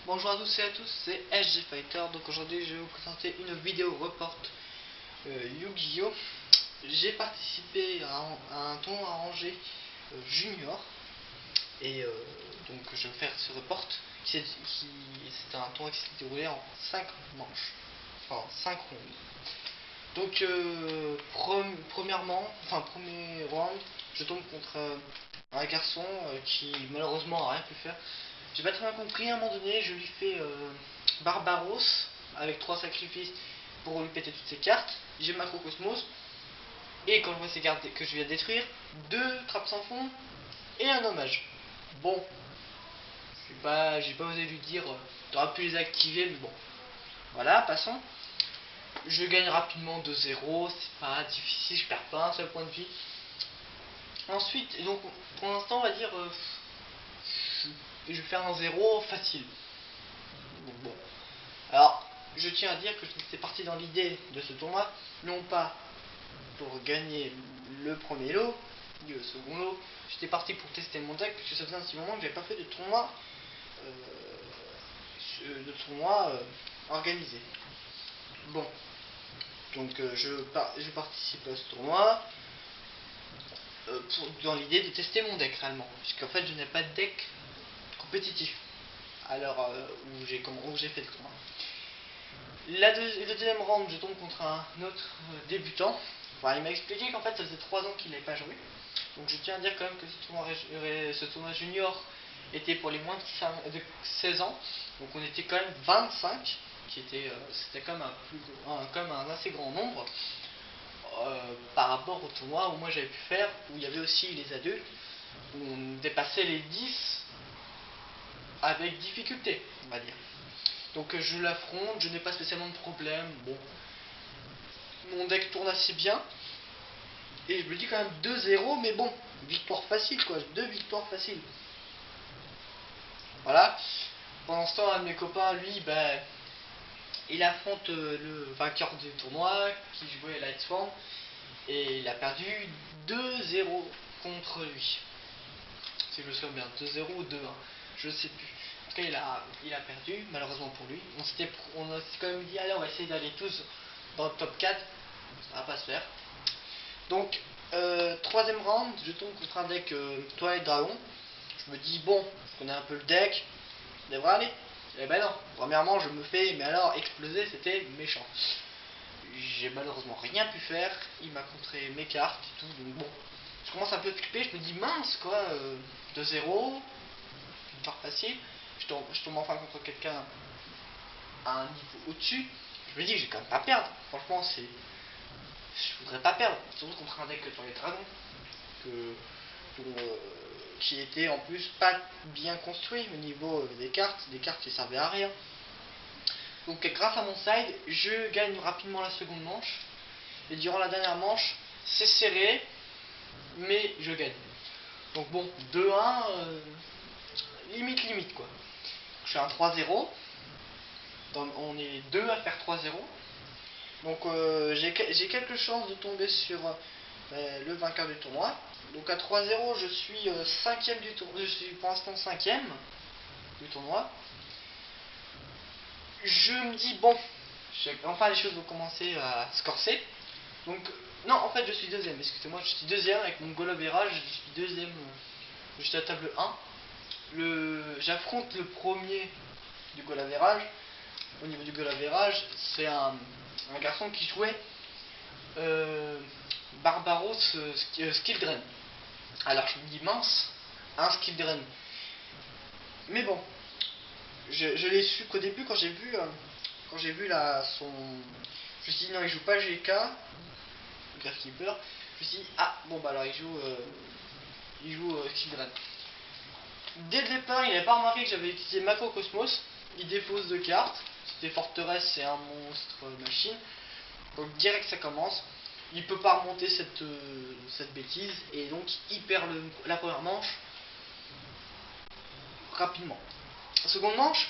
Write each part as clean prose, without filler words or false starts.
Bonjour à tous et à tous, c'est SG Fighter. Donc aujourd'hui je vais vous présenter une vidéo report Yu-Gi-Oh! J'ai participé à un tournoi arrangé junior et donc je vais faire ce report c'est un tournoi qui s'est déroulé en 5 manches, enfin 5 rondes. Donc premier round, je tombe contre un garçon qui malheureusement a rien pu faire. J'ai pas très bien compris, à un moment donné je lui fais Barbaros avec 3 sacrifices pour lui péter toutes ses cartes. J'ai Macrocosmos et quand je vois ces cartes que je viens de détruire, 2 trappes sans fond et un hommage. Bon, j'ai pas osé lui dire t'aurais pu les activer, mais bon. Voilà, passons. Je gagne rapidement 2-0, c'est pas difficile, je perds pas un seul point de vie. Ensuite, donc pour l'instant on va dire je vais faire un 0 facile. Bon. Alors, je tiens à dire que j'étais parti dans l'idée de ce tournoi, non pas pour gagner le premier lot, ni le second lot. J'étais parti pour tester mon deck, puisque ça faisait un petit moment que j'avais pas fait de tournoi organisé. Bon, donc je participe à ce tournoi dans l'idée de tester mon deck réellement, puisqu'en fait je n'ai pas de deck compétitif à l'heure où j'ai fait le tournoi. Le deuxième round, je tombe contre un autre débutant. Enfin, il m'a expliqué qu'en fait ça faisait 3 ans qu'il n'avait pas joué. Donc je tiens à dire quand même que ce tournoi junior était pour les moins de 16 ans. Donc on était quand même 25, c'était comme un assez grand nombre par rapport au tournoi où moi j'avais pu faire, où il y avait aussi les adultes, où on dépassait les 10 avec difficulté, on va dire. Donc je l'affronte, je n'ai pas spécialement de problème. Bon, mon deck tourne assez bien. Et je me dis quand même 2-0, mais bon, victoire facile quoi, 2 victoires faciles. Voilà. Pendant ce temps, un de mes copains, lui, il affronte le vainqueur du tournoi qui jouait Lightsworn. Et il a perdu 2-0 contre lui. Si je me souviens bien, 2-0 ou 2-1, je sais plus. En tout cas, il a perdu, malheureusement pour lui. On s'est quand même dit, allez, on va essayer d'aller tous dans le top 4. Ça va pas se faire. Donc, troisième round, je tombe contre un deck Twilight Dragon. Je me dis, bon, je connais un peu le deck, ça devrait aller. Et ben non, premièrement, je me fais, mais alors, exploser, c'était méchant. J'ai malheureusement rien pu faire, il m'a contré mes cartes et tout, donc bon. Je commence un peu flipper, je me dis, mince quoi, 2-0, victoire facile. Je tombe enfin contre quelqu'un à un niveau au-dessus. Je me dis que j'ai quand même pas perdre. Franchement, je voudrais pas perdre, surtout contre un deck sur les dragons qui était en plus pas bien construit au niveau des cartes qui servaient à rien. Donc grâce à mon side, je gagne rapidement la seconde manche, et durant la dernière manche, c'est serré, mais je gagne. Donc bon, 2-1, limite quoi. Je fais un 3-0, on est 2 à faire 3-0. Donc j'ai quelques chances de tomber sur le vainqueur du tournoi. Donc à 3-0, je suis 5ème du tournoi. Je suis pour l'instant 5ème du tournoi. Je me dis, bon, enfin les choses vont commencer à se corser. Donc, non, en fait je suis 2ème, excusez-moi, je suis 2ème avec mon goal average, je suis 2ème, je suis à table 1. J'affronte le premier du goal average. Au niveau du goal average, c'est un garçon qui jouait Barbaros Skill Drain. Alors je me dis mince, un Skill Drain. Mais bon, je l'ai su qu'au début quand j'ai vu son. Je me suis dit non, il joue pas GK, Gravekeeper. Je me suis dit ah bon bah alors il joue Skill Drain. Dès le départ, il n'avait pas remarqué que j'avais utilisé Macrocosmos. Il dépose 2 cartes. C'était Forteresse et un monstre machine. Donc direct ça commence. Il peut pas remonter cette bêtise. Et donc il perd la première manche rapidement. La seconde manche,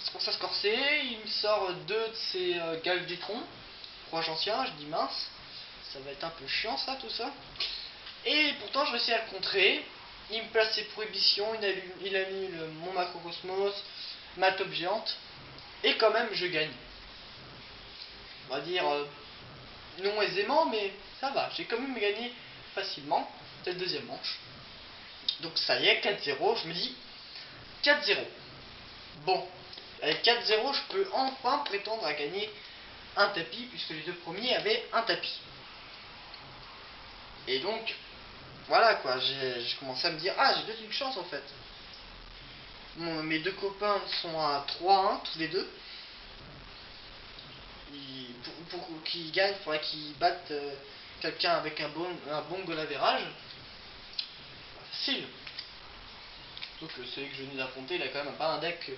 c'est pour ça se corser. Il me sort 2 de ses Galvatron, rouage ancien. Je dis mince, ça va être un peu chiant ça, tout ça. Et pourtant je réussis à le contrer. Il me place ses prohibitions, il annule mon Macrocosmos, ma taupe géante, et quand même je gagne. On va dire non aisément, mais ça va, j'ai quand même gagné facilement cette deuxième manche. Donc ça y est, 4-0, je me dis 4-0. Bon, avec 4-0, je peux enfin prétendre à gagner un tapis, puisque les deux premiers avaient un tapis. Et donc, voilà quoi, j'ai commencé à me dire, ah, j'ai peut-être une chance en fait. Mes deux copains sont à 3-1 tous les deux. Pour qu'ils gagnent, il faudrait qu'ils battent quelqu'un avec un bon goal average. Facile. Sauf que celui que je venais d'affronter, il a quand même pas un deck.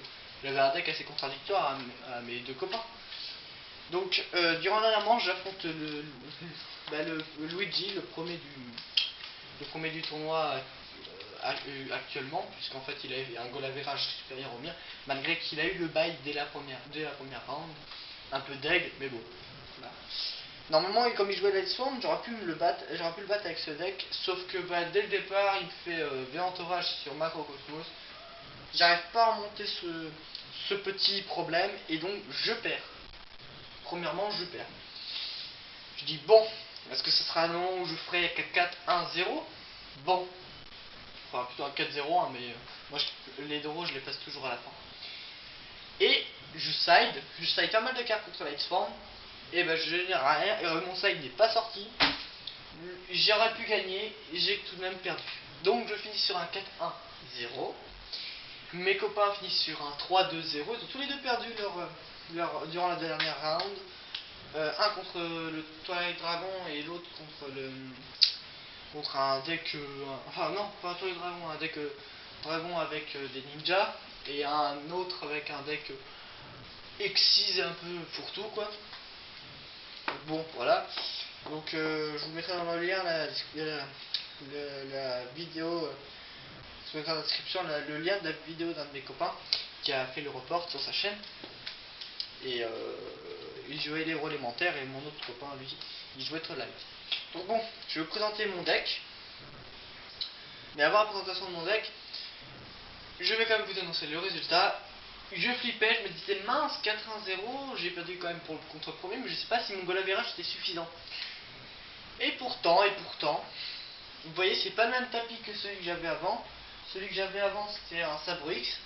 Il avait un deck assez contradictoire à mes deux copains. Donc, durant la manche, j'affronte le Luigi, le premier du tournoi actuellement, puisqu'en fait il a un goal average supérieur au mien, malgré qu'il a eu le bail dès la première round. Un peu deg, mais bon. Voilà. Normalement, comme il jouait Lightsworn, j'aurais pu le battre avec ce deck, sauf que dès le départ, il me fait Véantorage sur Macrocosmos. J'arrive pas à remonter ce petit problème, et donc je perds. Premièrement, je perds. Je dis bon, est-ce que ce sera un moment où je ferai 4-1-0? Bon, enfin plutôt un 4-0, hein, mais moi les euros je les passe toujours à la fin. Et je side pas mal de cartes contre Lightsworn, et ben je génère rien, et mon side n'est pas sorti. J'aurais pu gagner, et j'ai tout de même perdu. Donc je finis sur un 4-1-0. Mes copains finissent sur un 3-2-0. Ils ont tous les deux perdu durant la dernière round. Un contre le Twilight Dragon et l'autre contre un deck. Enfin, non, pas un Twilight Dragon, un deck dragon avec des ninjas. Et un autre avec un deck X6 un peu pour tout quoi. Bon, voilà. Donc, je vous mettrai dans le lien la vidéo. Je mettrai dans la description le lien de la vidéo d'un de mes copains qui a fait le report sur sa chaîne. Et il jouait l'héros élémentaire et mon autre copain, lui, il jouait Twilight. Donc bon, je vais vous présenter mon deck. Mais avant la présentation de mon deck, je vais quand même vous annoncer le résultat. Je flippais, je me disais mince, 4-1-0, j'ai perdu quand même pour le contre-premier, mais je sais pas si mon goal average était suffisant. Et pourtant, vous voyez, c'est pas le même tapis que celui que j'avais avant. Celui que j'avais avant, c'était un Sabre X.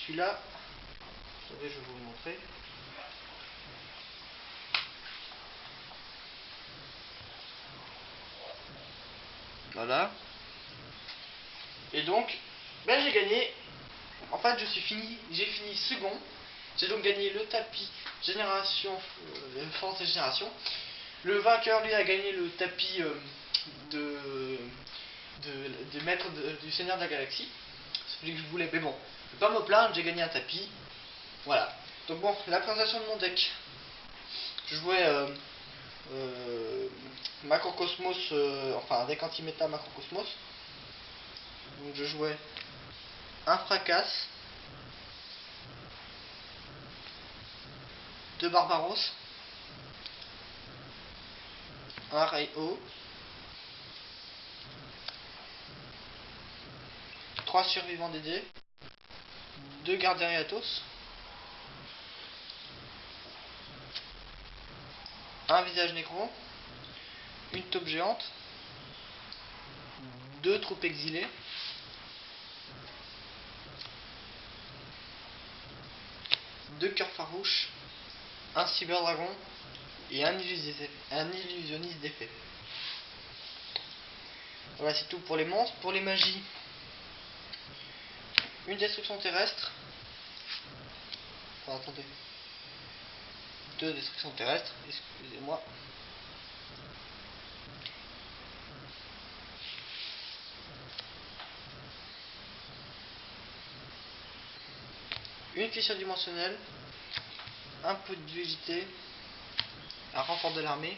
Celui-là, je vais vous le montrer. Voilà. Et donc, j'ai gagné. En fait, j'ai fini second. J'ai donc gagné le tapis génération, force des générations. Le vainqueur, lui, a gagné le tapis de maître du Seigneur de la Galaxie. Celui que je voulais. Mais bon, je vais pas me plaindre, j'ai gagné un tapis. Voilà. Donc bon, la présentation de mon deck. Je jouais Macrocosmos, enfin un deck anti-méta Macrocosmos. Donc je jouais un Fracasse, 2 Barbaros, un Ray-O, 3 survivants dédiés, 2 gardiens Yatos, un visage nécro, une taupe géante, 2 troupes exilées, 2 cœurs farouches, un cyberdragon et un illusionniste d'effet. Voilà, c'est tout pour les monstres. Pour les magies, une destruction terrestre. Enfin, attendez. 2 destructions terrestres, excusez-moi. Une fissure dimensionnelle, un peu de dualité, un renfort de l'armée,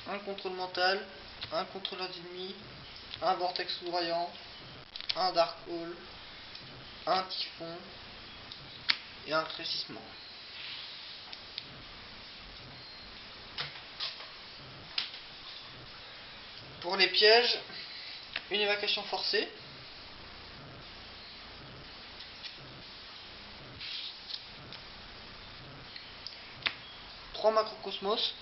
un contrôle mental, un contrôleur d'ennemis, un vortex foudroyant, un dark hole, un typhon et un rétrécissement. Pour les pièges, une évacuation forcée, 3 macrocosmos.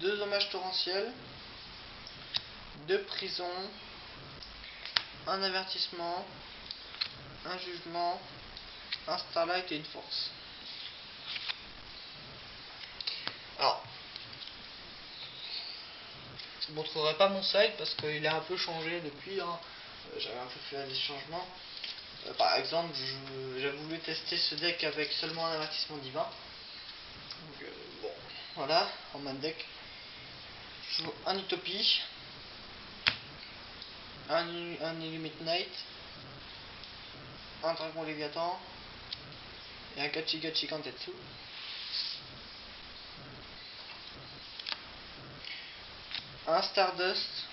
Deux hommages torrentiels, 2 prisons, un avertissement, un jugement, un starlight et une force. Alors, je vous montrerai pas mon site parce qu'il a un peu changé depuis. J'avais un peu fait des changements. Par exemple, j'ai voulu tester ce deck avec seulement un avertissement divin. Donc, bon, voilà, en main deck. Je joue un Utopie, un Illuminate Knight, un Dragon Léviathan et un Gachi Kantetsu. Un Stardust,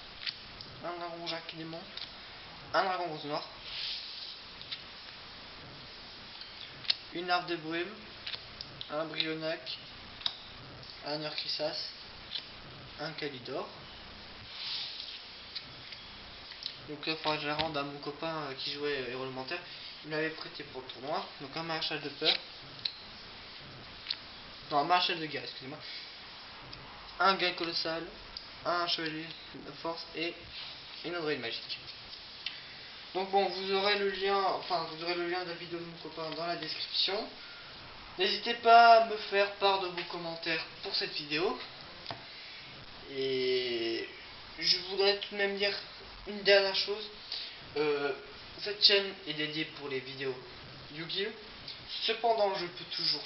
un Dragon Jacques Démon, un Dragon Rose Noir, une Harpe de Brume, un Brionac, un Urkrisas, un Kalidor. Donc là, il faudra que je la rende à mon copain qui jouait Héros Élémentaire. Il m'avait prêté pour le tournoi. Donc un maréchal de peur. Non, un maréchal de guerre, excusez-moi. Un gain colossal, un chevalier de force et une androïde magique. Donc bon, vous aurez le lien de la vidéo de mon copain dans la description. N'hésitez pas à me faire part de vos commentaires pour cette vidéo. Et je voudrais tout de même dire une dernière chose. Cette chaîne est dédiée pour les vidéos Yu-Gi-Oh! Cependant, je peux toujours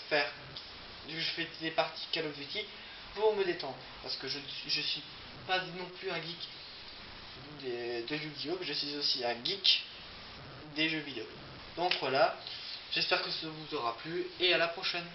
je fais des parties Call of Duty pour me détendre. Parce que je suis pas non plus un geek de Yu-Gi-Oh! Je suis aussi un geek des jeux vidéo. Donc voilà, j'espère que ça vous aura plu et à la prochaine.